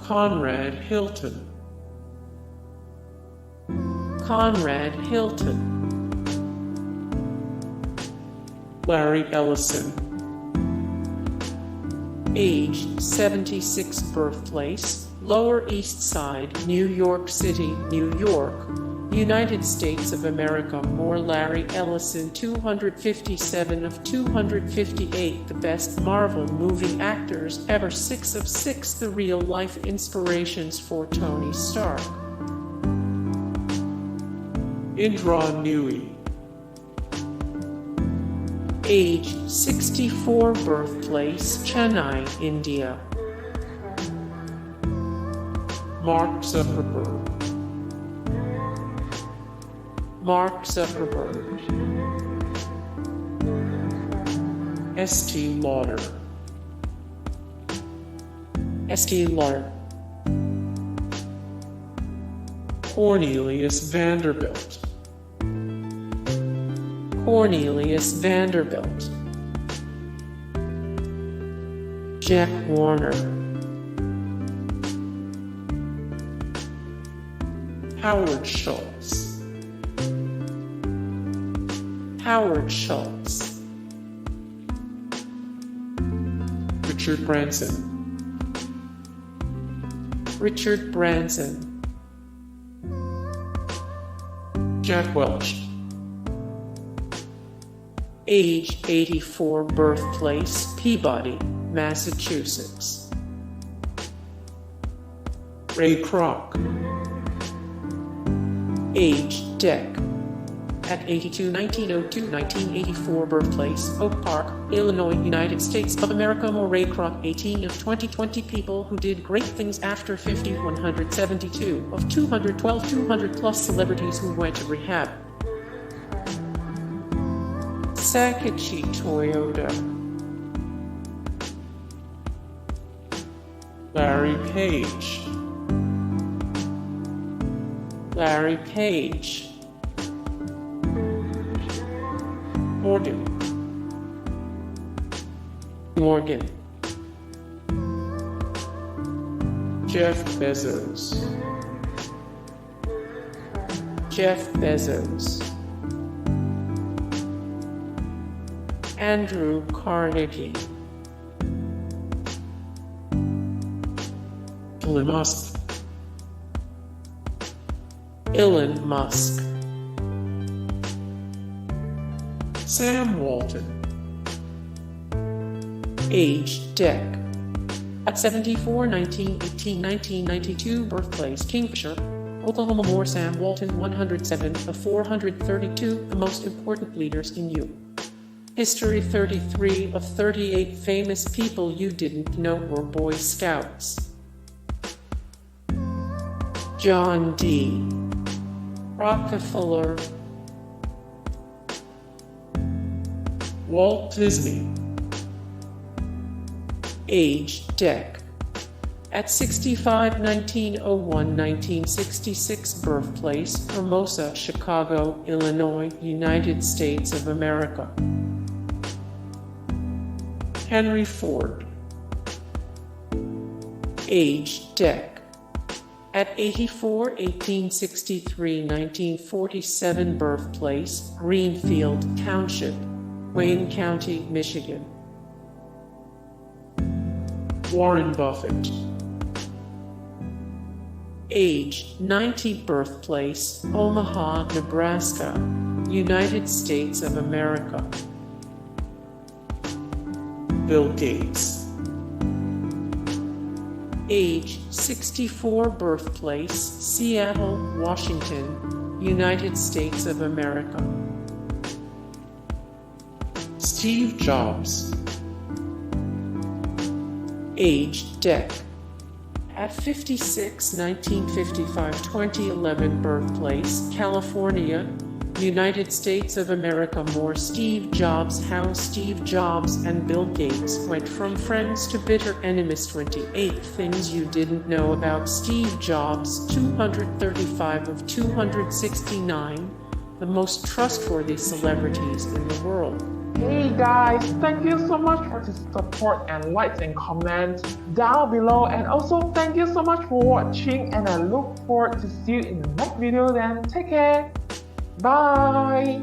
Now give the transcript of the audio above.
Conrad Hilton. Conrad Hilton. Larry Ellison. Age 76, birthplace Lower East Side, New York City, New York, United States of America. More Larry Ellison, 257 of 258, the best Marvel movie actors ever, 6 of 6, the real-life inspirations for Tony Stark. Indra Nooyi. Age 64, birthplace Chennai, India. Mark Zuckerberg. Mark Zuckerberg. Este Lauder. Este Lauder. Cornelius Vanderbilt. Cornelius Vanderbilt. Jack Warner. Howard Schultz. Howard Schultz. Richard Branson. Richard Branson. Jack Welch. Age 84, birthplace Peabody, Massachusetts. Ray Kroc. Age Dec. At 82, 1902, 1984, birthplace Oak Park, Illinois, United States of America. More Ray Kroc, 18 of 20 people who did great things after 50, 172 of 212, 200 plus celebrities who went to rehab. Sakichi Toyoda. Larry Page. Larry Page. Morgan. Jeff Bezos. Jeff Bezos. Andrew Carnegie. Elon Musk. Elon Musk. Sam Walton. Age Dec. At 74, 1918, 1992, birthplace Kingfisher, Oklahoma. More Sam Walton, 107 of 432, the most important leaders in you. History, 33 of 38 famous people you didn't know were Boy Scouts. John D. Rockefeller. Walt Disney. Age Dec. At 65, 1901, 1966, birthplace Hermosa, Chicago, Illinois, United States of America. Henry Ford. Age Dec. At 84, 1863, 1947, birthplace Greenfield Township, Wayne County, Michigan. Warren Buffett. Age 90, birthplace Omaha, Nebraska, United States of America. Bill Gates. Age 64, birthplace Seattle, Washington, United States of America. Steve Jobs. Age Dec. At 56, 1955, 2011, birthplace California, United States of America. More Steve Jobs. How Steve Jobs and Bill Gates went from friends to bitter enemies. 28 things you didn't know about Steve Jobs. 235 of 269, the most trustworthy celebrities in the world. Hey guys, thank you so much for the support and likes and comments down below, and also thank you so much for watching, and I look forward to see you in the next video. Then take care. Bye.